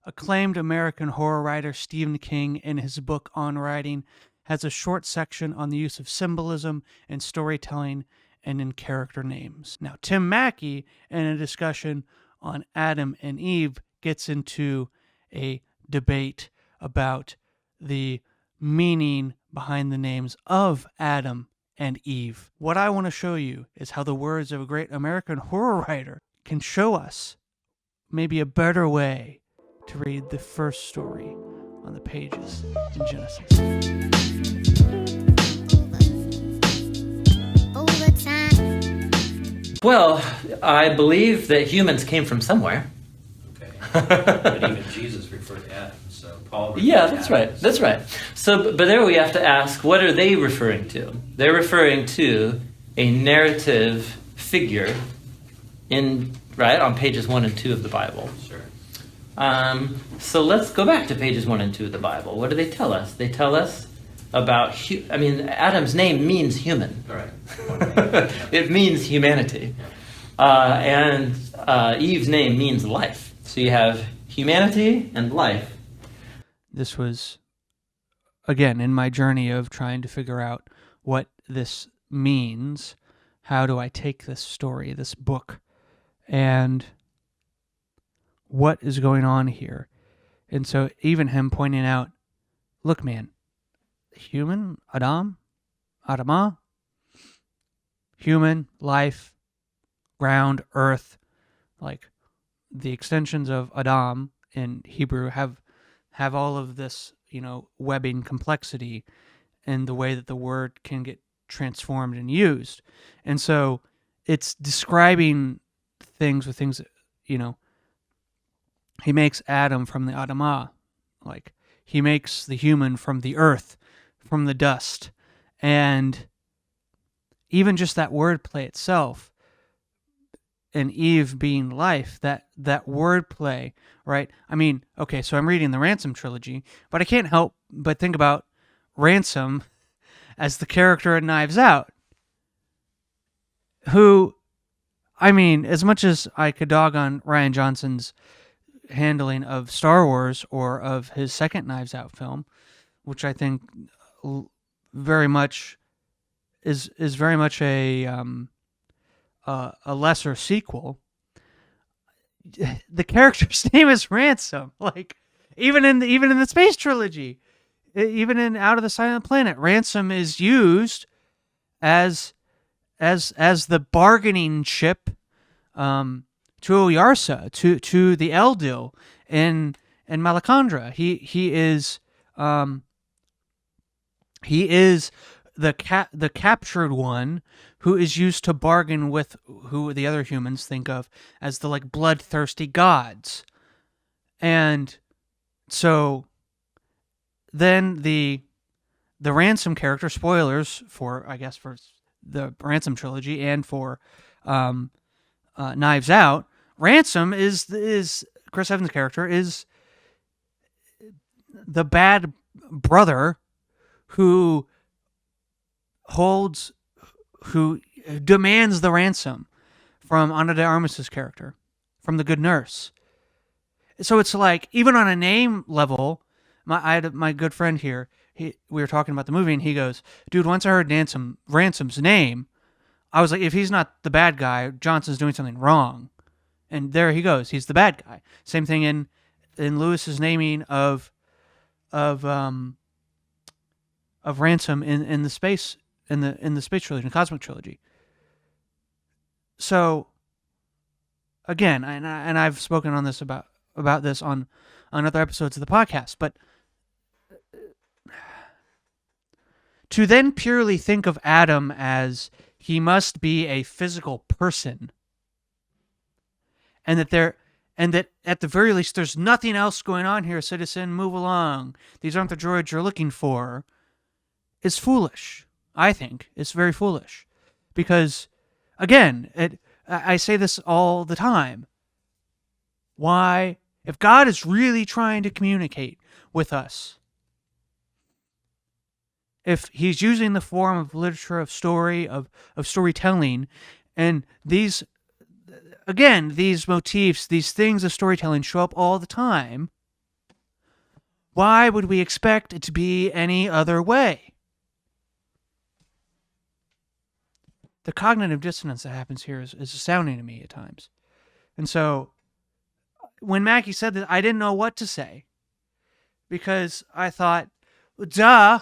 Acclaimed American horror writer Stephen King, in his book On Writing, has a short section on the use of symbolism in storytelling and in character names. Now, Tim Mackie, in a discussion on Adam and Eve, gets into a debate about the meaning behind the names of Adam and Eve. What I want to show you is how the words of a great American horror writer can show us maybe a better way to read the first story on the pages in Genesis. Well, I believe that humans came from somewhere. Okay. But even Jesus referred to Adam, so Paul referred Yeah, to that's Adam, right. That's right. So, but there we have to ask, what are they referring to? They're referring to a narrative figure on pages 1 and 2 of the Bible. Sure. So let's go back to pages 1 and 2 of the Bible. What do they tell us? They tell us about, Adam's name means human. All right. It means humanity. And Eve's name means life. So you have humanity and life. This was, again, in my journey of trying to figure out what this means. How do I take this story, this book, and what is going on here? And so even him pointing out, look, man, human, Adamah, human, life, ground, earth, like the extensions of Adam in Hebrew have all of this, webbing complexity in the way that the word can get transformed and used. And so it's describing things with things, he makes Adam from the Adamah, like he makes the human from the earth, from the dust. And even just that wordplay itself, and Eve being life, that wordplay, right? Okay, so I'm reading the Ransom trilogy, but I can't help but think about Ransom as the character in Knives Out, who, as much as I could dog on Rian Johnson's handling of Star Wars or of his second Knives Out film, which I think very much is very much a lesser sequel. The character's name is Ransom. Like even in the space trilogy, even in Out of the Silent Planet, Ransom is used as the bargaining chip to Oyarsa, to the Eldil in Malacandra. He is the captured one who is used to bargain with who the other humans think of as the bloodthirsty gods. And so then the Ransom character, spoilers for the Ransom trilogy and for Knives Out, Ransom is Chris Evans' character is the bad brother who demands the ransom from Ana de Armas's character, from the good nurse. So it's like, even on a name level, I had my good friend here, we were talking about the movie, and he goes, dude, once I heard Ransom's name, I was like, if he's not the bad guy, Johnson's doing something wrong. And there he goes, he's the bad guy. Same thing in Lewis's naming of Ransom in the space trilogy, in the cosmic trilogy. So again, and I've spoken on this about this on other episodes of the podcast, but to then purely think of Adam as he must be a physical person, and that at the very least there's nothing else going on here, citizen, move along, these aren't the droids you're looking for, is foolish. I think it's very foolish, because again, I say this all the time. Why, if God is really trying to communicate with us, if he's using the form of literature, of story, of storytelling, and these motifs, these things of storytelling show up all the time, Why would we expect it to be any other way? The cognitive dissonance that happens here is astounding to me at times. And so when Mackie said that, I didn't know what to say, because I thought, duh,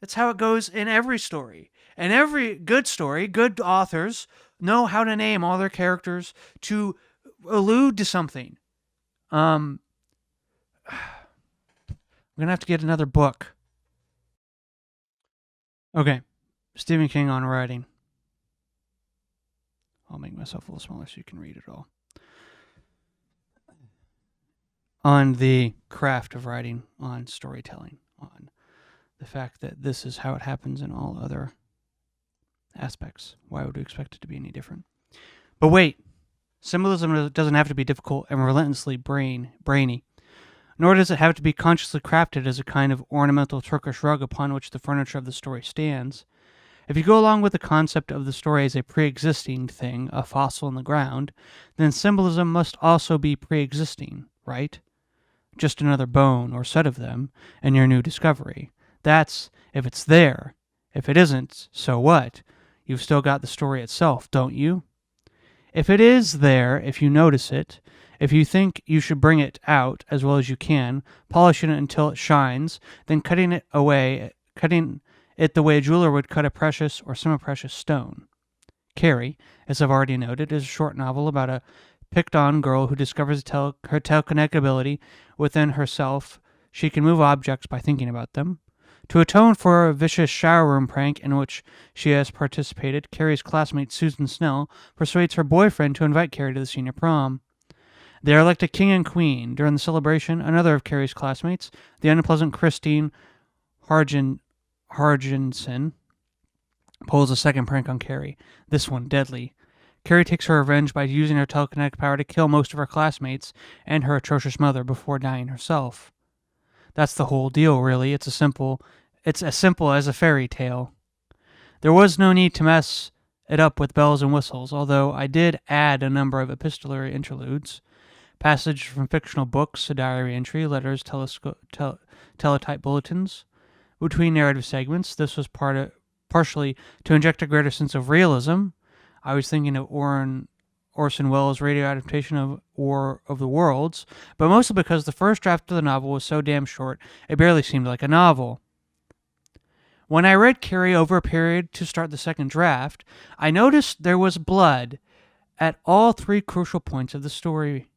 that's how it goes in every story. And every good story, good authors know how to name all their characters to allude to something. I'm going to have to get another book. Okay, Stephen King on writing. I'll make myself a little smaller so you can read it all. On the craft of writing, on storytelling, on the fact that this is how it happens in all other aspects. Why would we expect it to be any different? But wait, symbolism doesn't have to be difficult and relentlessly brainy, nor does it have to be consciously crafted as a kind of ornamental Turkish rug upon which the furniture of the story stands. If you go along with the concept of the story as a pre-existing thing, a fossil in the ground, then symbolism must also be pre-existing, right? Just another bone or set of them in your new discovery. That's if it's there. If it isn't, so what? You've still got the story itself, don't you? If it is there, if you notice it, if you think you should bring it out as well as you can, polishing it until it shines, then cutting it the way a jeweler would cut a precious or semi-precious stone. Carrie, as I've already noted, is a short novel about a picked-on girl who discovers her telekinetic ability within herself. She can move objects by thinking about them. To atone for a vicious shower room prank in which she has participated, Carrie's classmate Susan Snell persuades her boyfriend to invite Carrie to the senior prom. They are elected king and queen. During the celebration, another of Carrie's classmates, the unpleasant Christine Hargensen, pulls a second prank on Carrie, this one deadly. Carrie takes her revenge by using her telekinetic power to kill most of her classmates and her atrocious mother before dying herself. That's the whole deal, really. It's as simple as a fairy tale. There was no need to mess it up with bells and whistles, although I did add a number of epistolary interludes. Passage from fictional books, a diary entry, letters, teletype bulletins. Between narrative segments, this was partially to inject a greater sense of realism. I was thinking of Orson Welles' radio adaptation of War of the Worlds, but mostly because the first draft of the novel was so damn short, it barely seemed like a novel. When I read Carrie over a period to start the second draft, I noticed there was blood at all three crucial points of the story.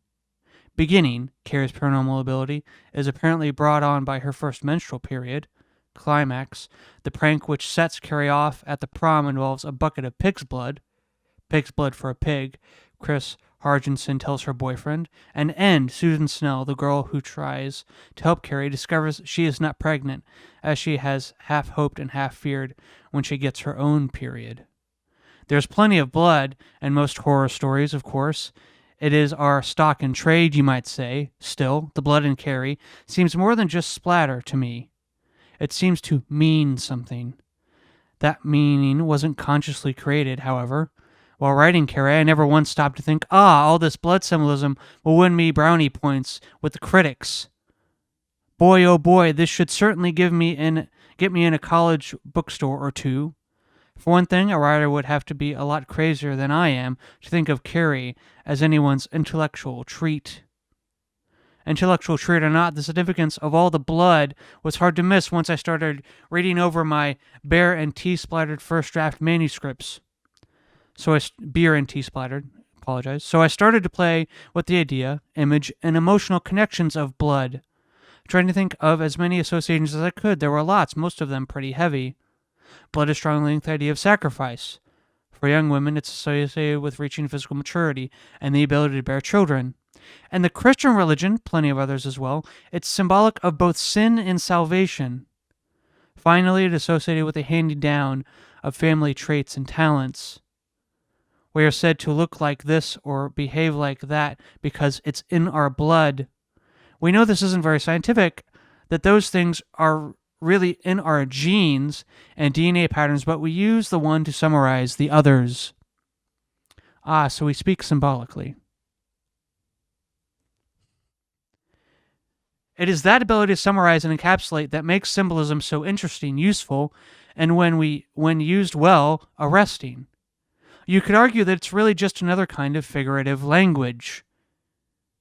Beginning, Carrie's paranormal ability is apparently brought on by her first menstrual period. Climax, the prank which sets Carrie off at the prom involves a bucket of pig's blood for a pig, Chris Hargensen tells her boyfriend. And end, Susan Snell, the girl who tries to help Carrie, discovers she is not pregnant, as she has half hoped and half feared when she gets her own period. There's plenty of blood in most horror stories, of course. It is our stock in trade, you might say. Still, the blood in Carrie seems more than just splatter to me. It seems to mean something. That meaning wasn't consciously created, however. While writing Carrie, I never once stopped to think, all this blood symbolism will win me brownie points with the critics. Boy, oh boy, this should certainly get me in a college bookstore or two. For one thing, a writer would have to be a lot crazier than I am to think of Carrie as anyone's intellectual treat. Intellectual treat or not, the significance of all the blood was hard to miss once I started reading over my beer and tea splattered first draft manuscripts. So I started to play with the idea, image, and emotional connections of blood, trying to think of as many associations as I could. There were lots, most of them pretty heavy. Blood is strongly linked to the idea of sacrifice. For young women, it's associated with reaching physical maturity and the ability to bear children. And the Christian religion, plenty of others as well, it's symbolic of both sin and salvation. Finally, it is associated with the handing down of family traits and talents. We are said to look like this or behave like that because it's in our blood. We know this isn't very scientific, that those things are really in our genes and DNA patterns, but we use the one to summarize the others. So we speak symbolically. It is that ability to summarize and encapsulate that makes symbolism so interesting, useful, and when used well, arresting. You could argue that it's really just another kind of figurative language.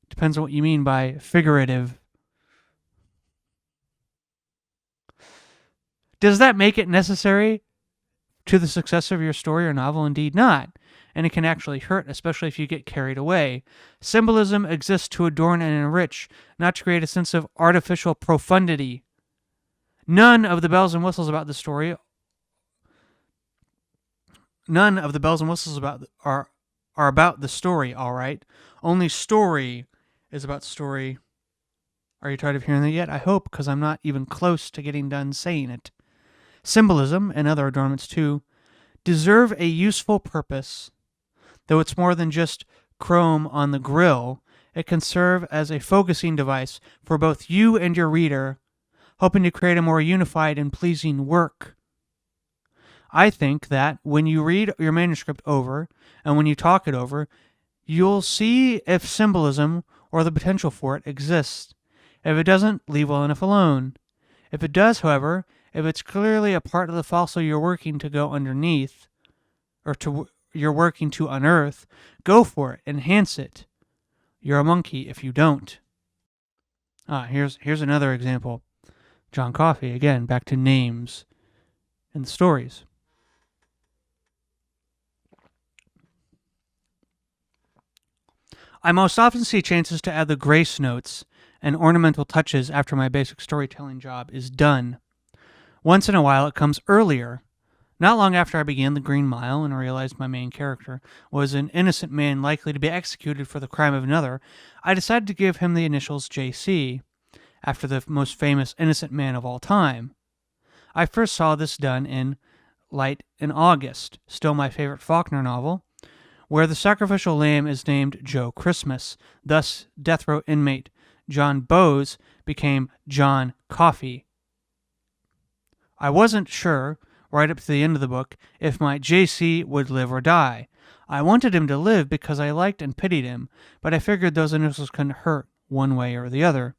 Depends on what you mean by figurative. Does that make it necessary to the success of your story or novel? Indeed not. And it can actually hurt, especially if you get carried away. Symbolism exists to adorn and enrich, not to create a sense of artificial profundity. None of the bells and whistles about the story are about the story, all right? Only story is about story. Are you tired of hearing that yet? I hope, because I'm not even close to getting done saying it. Symbolism, and other adornments too, deserve a useful purpose. Though it's more than just chrome on the grill, it can serve as a focusing device for both you and your reader, hoping to create a more unified and pleasing work. I think that when you read your manuscript over and when you talk it over, you'll see if symbolism or the potential for it exists. If it doesn't, leave well enough alone. If it does, however, if it's clearly a part of the fossil you're working to go underneath, or you're working to unearth, go for it, enhance it. You're a monkey if you don't. Here's another example. John Coffey, again, back to names and the stories. I most often see chances to add the grace notes and ornamental touches after my basic storytelling job is done. Once in a while it comes earlier. Not long after I began The Green Mile and realized my main character was an innocent man likely to be executed for the crime of another, I decided to give him the initials J.C., after the most famous innocent man of all time. I first saw this done in Light in August, still my favorite Faulkner novel, where the sacrificial lamb is named Joe Christmas. Thus, death row inmate John Bowes became John Coffey. I wasn't sure, right up to the end of the book, if my JC would live or die. I wanted him to live because I liked and pitied him, but I figured those initials couldn't hurt one way or the other.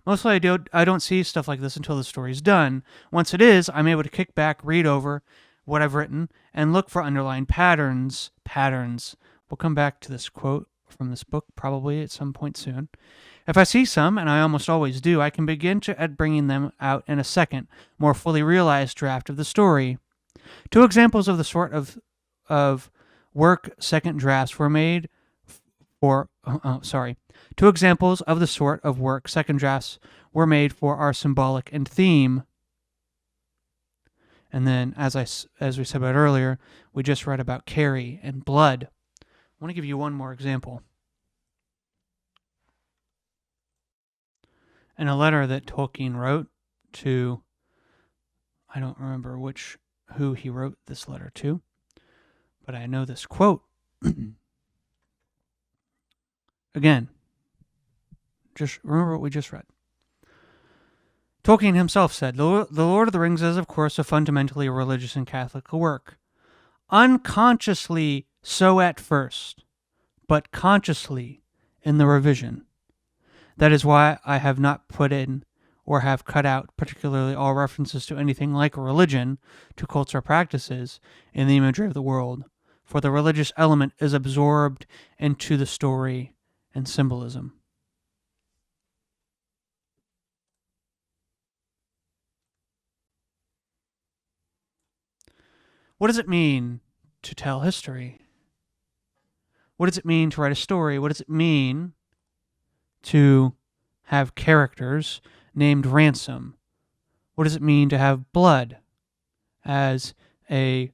Mostly I don't see stuff like this until the story's done. Once it is, I'm able to kick back, read over what I've written, and look for underlying patterns. We'll come back to this quote from this book probably at some point soon. If I see some, and I almost always do, I can begin at bringing them out in a second, more fully realized draft of the story. Two examples of the sort of work second drafts were made for our symbolic and theme. And then, as we said about earlier, we just read about Carrie and blood. I want to give you one more example. In a letter that Tolkien wrote to, I don't remember who he wrote this letter to, but I know this quote. Again, just remember what we just read. Tolkien himself said, The Lord of the Rings is, of course, a fundamentally religious and Catholic work. Unconsciously so at first, but consciously in the revision. That is why I have not put in or have cut out particularly all references to anything like religion, to cults or practices, in the imagery of the world, for the religious element is absorbed into the story and symbolism. What does it mean to tell history? What does it mean to write a story? What does it mean to have characters named Ransom? What does it mean to have blood as a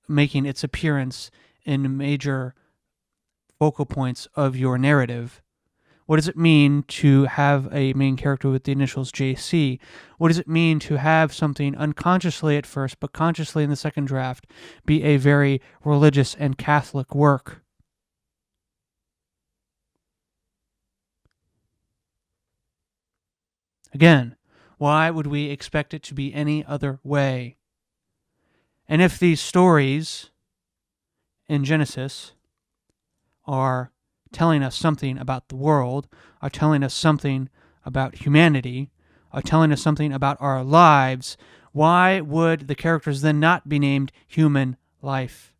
making its appearance in major focal points of your narrative? What does it mean to have a main character with the initials JC? What does it mean to have something unconsciously at first, but consciously in the second draft, be a very religious and Catholic work? Again, why would we expect it to be any other way? And if these stories in Genesis are telling us something about the world, are telling us something about humanity, are telling us something about our lives, why would the characters then not be named human life?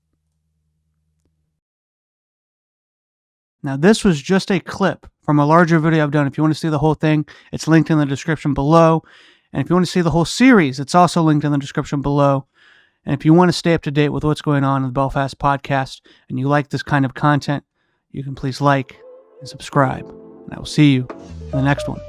Now, this was just a clip from a larger video I've done. If you want to see the whole thing, it's linked in the description below. And if you want to see the whole series, it's also linked in the description below. And if you want to stay up to date with what's going on in the Belfast Podcast and you like this kind of content, you can please like and subscribe. And I will see you in the next one.